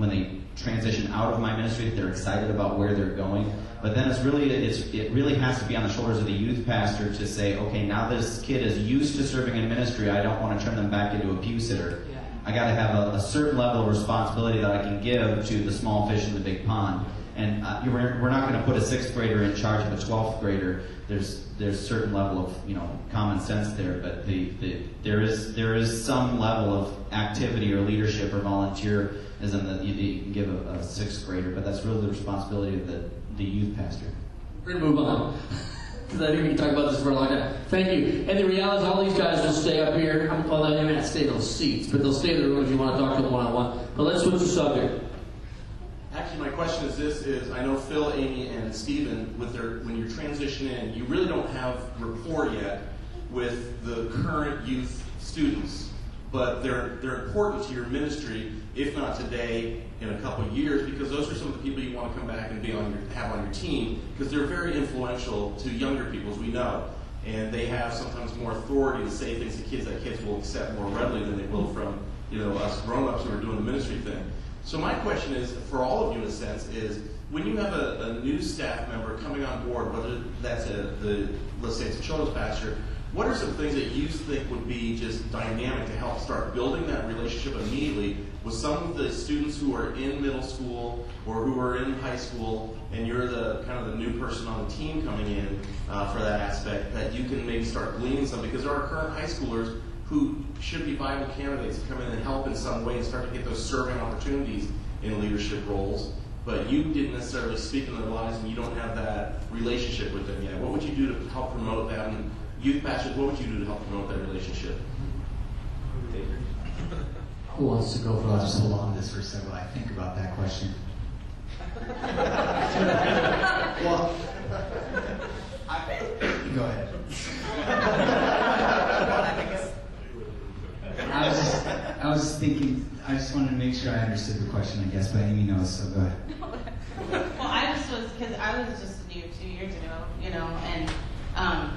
they transition out of my ministry, that they're excited about where they're going. But then it really has to be on the shoulders of the youth pastor to say, okay, now this kid is used to serving in ministry, I don't want to turn them back into a pew sitter. Yeah. I got to have a certain level of responsibility that I can give to the small fish in the big pond. And we're not going to put a 6th grader in charge of a 12th grader. There's a certain level of common sense there, but there is some level of activity or leadership or volunteerism that you can give a 6th grader, but that's really the responsibility of the youth pastor. We're going to move on, because I think we can talk about this for a long time. Thank you. And the reality is all these guys will stay up here. Well, they may not stay in those seats, but they'll stay in the room if you want to talk to them one-on-one. But let's switch the subject. Actually, my question is I know Phil, Aimee, and Stephen, when you're transitioning in, you really don't have rapport yet with the current youth students, but they're important to your ministry, if not today, in a couple of years, because those are some of the people you want to come back and have on your team, because they're very influential to younger people, as we know, and they have sometimes more authority to say things to kids that kids will accept more readily than they will from us grown-ups who are doing the ministry thing. So my question is, for all of you in a sense, is when you have a new staff member coming on board, whether that's let's say it's a children's pastor, what are some things that you think would be just dynamic to help start building that relationship immediately with some of the students who are in middle school or who are in high school, and you're the kind of the new person on the team coming in for that aspect, that you can maybe start gleaning some, because there are current high schoolers who should be viable candidates to come in and help in some way and start to get those serving opportunities in leadership roles, but you didn't necessarily speak in their lives and you don't have that relationship with them yet. What would you do to help promote that? And youth pastors, what would you do to help promote that relationship? Who wants to go for that? Just hold on to this for a second while I think about that question. Well, go ahead. I was thinking, I just wanted to make sure I understood the question, I guess, but Aimee knows, so go ahead. Well, I was just new 2 years ago, and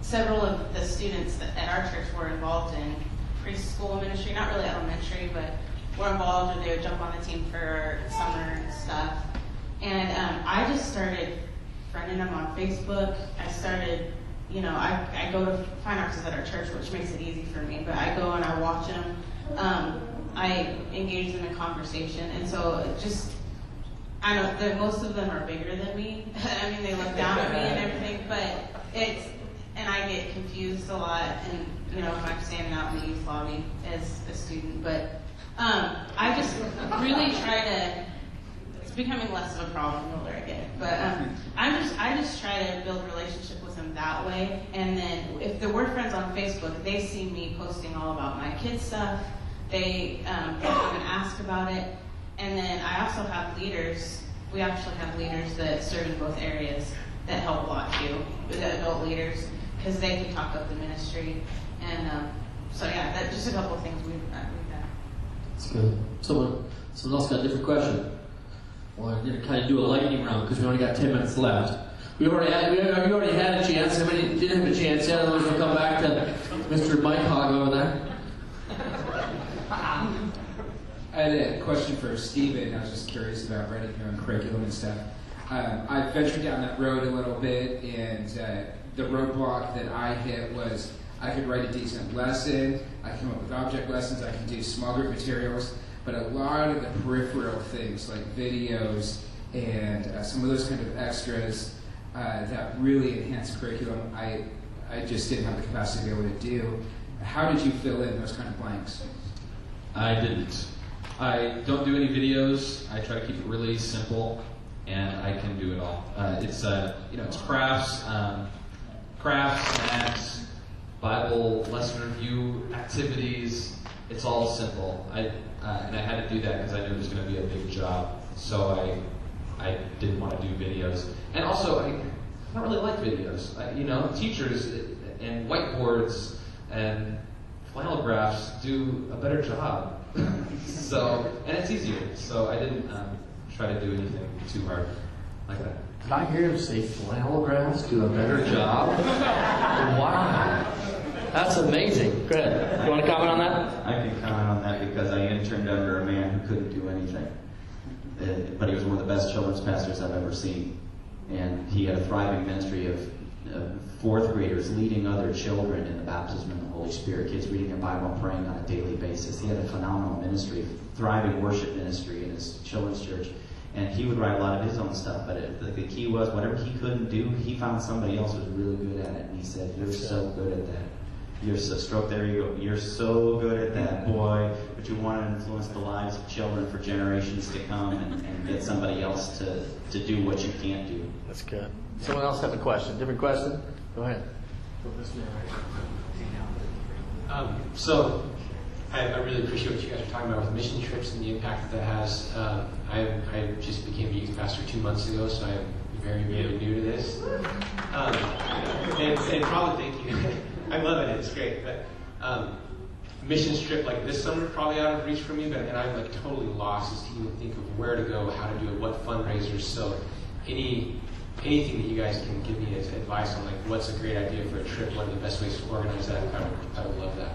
several of the students at our church were involved in preschool ministry, not really elementary, but were involved, or they would jump on the team for summer and stuff. And I just started friending them on Facebook. I started, I go to fine arts at our church, which makes it easy for me, but I go and I watch them. I engage them in conversation, and so I know that most of them are bigger than me. I mean, they look down at me and everything, but and I get confused a lot, and if I'm standing out in the youth lobby as a student, but I just really try to. It's becoming less of a problem the older I get, but I just try to build a relationship with them that way, and then if we're friends on Facebook, they see me posting all about my kids' stuff. They come and ask about it, and then I also have leaders. We actually have leaders that serve in both areas that help a lot too, the adult leaders, because they can talk up the ministry, and so yeah, that's just a couple of things we've done. That's good. Someone else got a different question. Well, I'm going to kind of do a lightning round because we only got 10 minutes left. You already had a chance. Somebody didn't have a chance yet. Otherwise, we'll come back to Mr. Mike Hogg over there. I had a question for Stephen. I was just curious about writing your own curriculum and stuff. I ventured down that road a little bit, and the roadblock that I hit was I could write a decent lesson, I can come up with object lessons, I can do small group materials, but a lot of the peripheral things like videos and some of those kind of extras that really enhance curriculum, I just didn't have the capacity to be able to do. How did you fill in those kind of blanks? I didn't. I don't do any videos. I try to keep it really simple, and I can do it all. It's crafts, snacks, Bible lesson review activities. It's all simple. And I had to do that because I knew it was going to be a big job. So I didn't want to do videos. And also, I don't really like videos. Teachers and whiteboards and flannel graphs do a better job. And it's easier. So I didn't try to do anything too hard like that. Did I hear him say flannel graphs do a better job? Wow. That's amazing. Go ahead. You want to comment on that? I can comment on that because I interned under a man who couldn't do anything. But he was one of the best children's pastors I've ever seen. And he had a thriving ministry of fourth graders leading other children in the baptism in the Holy Spirit, kids reading their Bible and praying on a daily basis. He had a phenomenal ministry, thriving worship ministry in his children's church. And he would write a lot of his own stuff, but the key was whatever he couldn't do, he found somebody else who was really good at it. And he said, "You're so good at that. You're so stroke. There you go. You're so good at that, boy. But you want to influence the lives of children for generations to come, and get somebody else to do what you can't do." That's good. Someone else have a question? Different question? Go ahead. So I really appreciate what you guys are talking about with mission trips and the impact that has. I just became a youth pastor 2 months ago, so I'm very, very new to this. And probably thank you. I love it. It's great. But mission trip like this summer probably out of reach for me. And I'm like totally lost as to even think of where to go, how to do it, what fundraisers. So anything that you guys can give me as advice on like what's a great idea for a trip, what are the best ways to organize that, I would love that.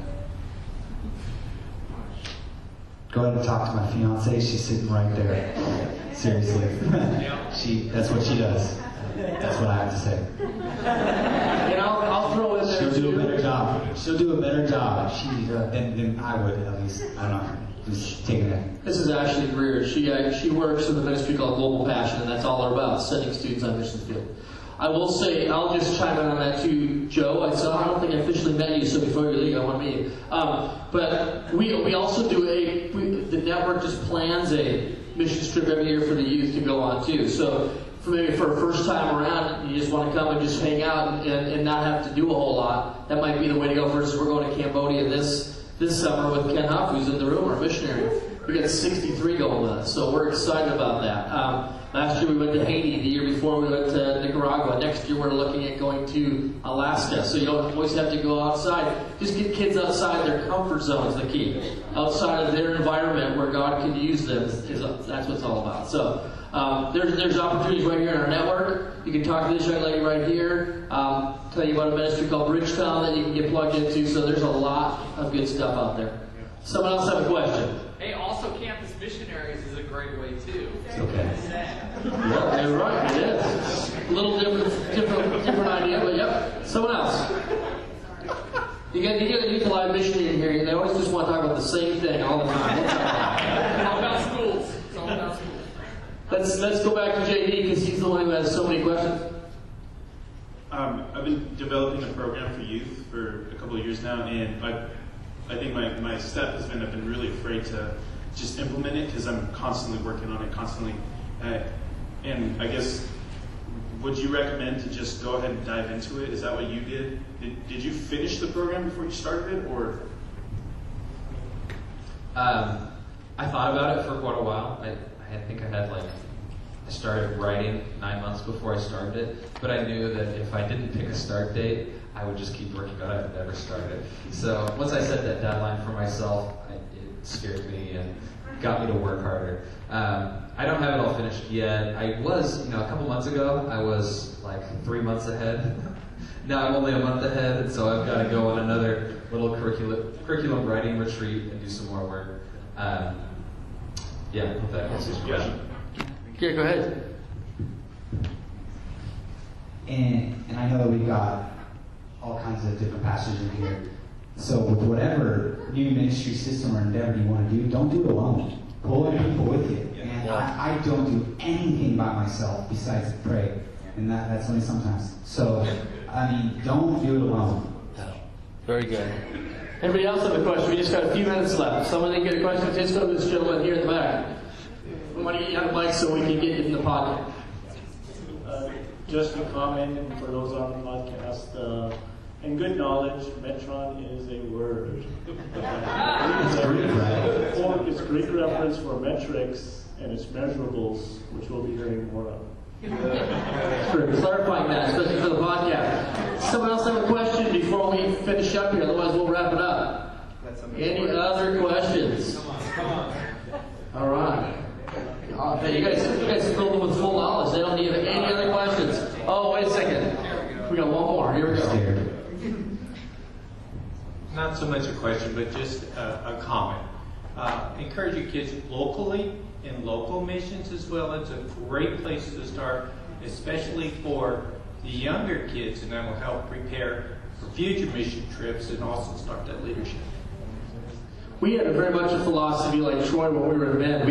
Go ahead and talk to my fiance. She's sitting right there. Seriously. That's what she does. That's what I have to say. And I'll throw in there. She'll do a better job. She'll do a better job than I would, at least. I don't know. Just taking it. This is Ashley Greer. She works in the ministry called Global Passion, and that's all they're about, sending students on mission field. I will say, I'll just chime in on that too, Joe. I don't think I officially met you, so before you leave, I want to meet you. But we also do the network just plans a mission trip every year for the youth to go on too. So maybe for a first time around, you just want to come and just hang out and not have to do a whole lot. That might be the way to go. Versus we're going to Cambodia this summer with Ken Huff, who's in the room, our missionary. We got 63 going with us, so we're excited about that. Last year we went to Haiti. The year before we went to Nicaragua. Next year we're looking at going to Alaska. So you don't always have to go outside. Just get kids outside their comfort zone is the key. Outside of their environment where God can use them. That's what it's all about. So there's opportunities right here in our network. You can talk to this young lady right here. Tell you about a ministry called Bridgetown that you can get plugged into. So there's a lot of good stuff out there. Someone else have a question? Hey, also Campus Missionaries is a great way too. Okay. Yeah, you're right. It is. A little different idea, but yep. Someone else. You get a youth alive missionary in here, and they always just want to talk about the same thing all the time. It's all about schools. It's all about schools. Let's go back to JD because he's the one who has so many questions. I've been developing a program for youth for a couple of years now, and I think my step has been I've been really afraid to just implement it because I'm constantly working on it, constantly. And I guess, would you recommend to just go ahead and dive into it? Is that what you did? Did you finish the program before you started it, or? I thought about it for quite a while. I think I started writing 9 months before I started it, but I knew that if I didn't pick a start date, I would just keep working on it and never start it. So once I set that deadline for myself, it scared me and got me to work harder. I don't have it all finished yet. I was, a couple months ago, I was like 3 months ahead. Now I'm only a month ahead, and so I've got to go on another little curriculum writing retreat and do some more work. Yeah, hope that answers your question. Yeah, go ahead. And I know that we've got all kinds of different pastors in here. So with whatever new ministry system or endeavor you want to do, don't do it alone. Pull in people with you. And I don't do anything by myself besides pray. And that's only sometimes. So, don't do it alone. Very good. Anybody else have a question? We just got a few minutes left. Someone didn't get a question? Just go to this gentleman here in the back. We want to get you on the mic so we can get you in the pocket. Just a comment for those on the podcast. and good knowledge. Metron is a word. It's Greek reference for metrics and its measurables, which we'll be hearing more of. For clarifying that, especially for the podcast. Someone else have a question before we finish up here? Otherwise, we'll wrap it up. Any other questions? Come on. All right. You guys filled them with full knowledge. They don't need any other questions. Oh, wait a second. We got one more. Here we go. Not so much a question, but just a comment. Encourage your kids locally in local missions as well. It's a great place to start, especially for the younger kids, and that will help prepare for future mission trips and also start that leadership. We had very much a philosophy like Troy when we were in Bend.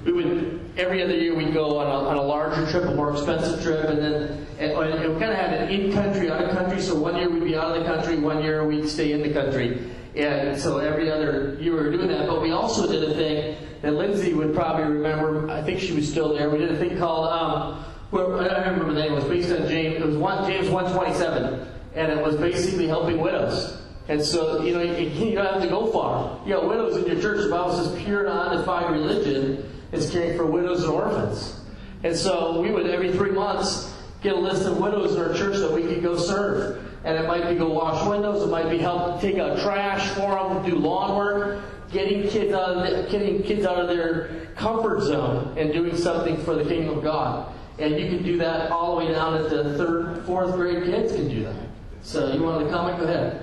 We would, every other year we'd go on a larger trip, a more expensive trip, and then we kind of had an in-country, out-of-country, so one year we'd be out of the country, one year we'd stay in the country. And so every other year we were doing that. But we also did a thing that Lindsay would probably remember. I think she was still there. We did a thing called, I don't remember the name. It was based on James 1:27. And it was basically helping widows. And so, you don't have to go far. You got widows in your church. The Bible says pure and undefined religion is caring for widows and orphans. And so we would, every 3 months, get a list of widows in our church that we could go serve. And it might be go wash windows. It might be help take out trash for them, do lawn work, getting kids out of their comfort zone and doing something for the kingdom of God. And you can do that all the way down at the 3rd, 4th grade kids can do that. So you wanted to comment? Go ahead.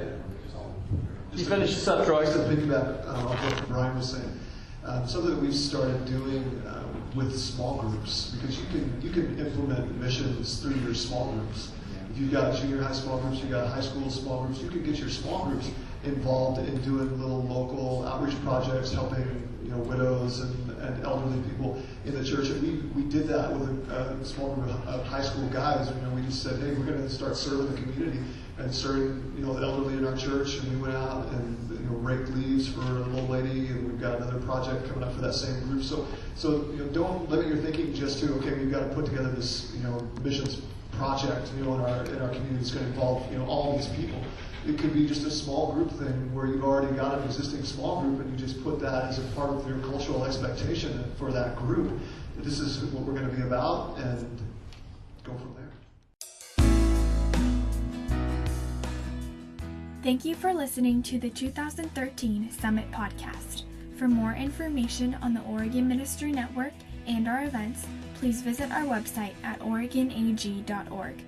You finish this up, Troy. Just to piggyback off what Brian was saying, something that we've started doing with small groups, because you can implement missions through your small groups. If you've got junior high small groups, you've got high school small groups, you can get your small groups involved in doing little local outreach projects, helping widows and elderly people in the church. And we did that with a small group of high school guys. We just said, hey, we're going to start serving the community and serving the elderly in our church. And we went out and raked leaves for a little lady, and we've got another project coming up for that same group. So don't limit your thinking just to we've got to put together this missions project in our community that's going to involve all these people. It could be just a small group thing where you've already got an existing small group and you just put that as a part of your cultural expectation for that group. This is what we're going to be about, and go from there. Thank you for listening to the 2013 Summit Podcast. For more information on the Oregon Ministry Network and our events, please visit our website at oregonag.org.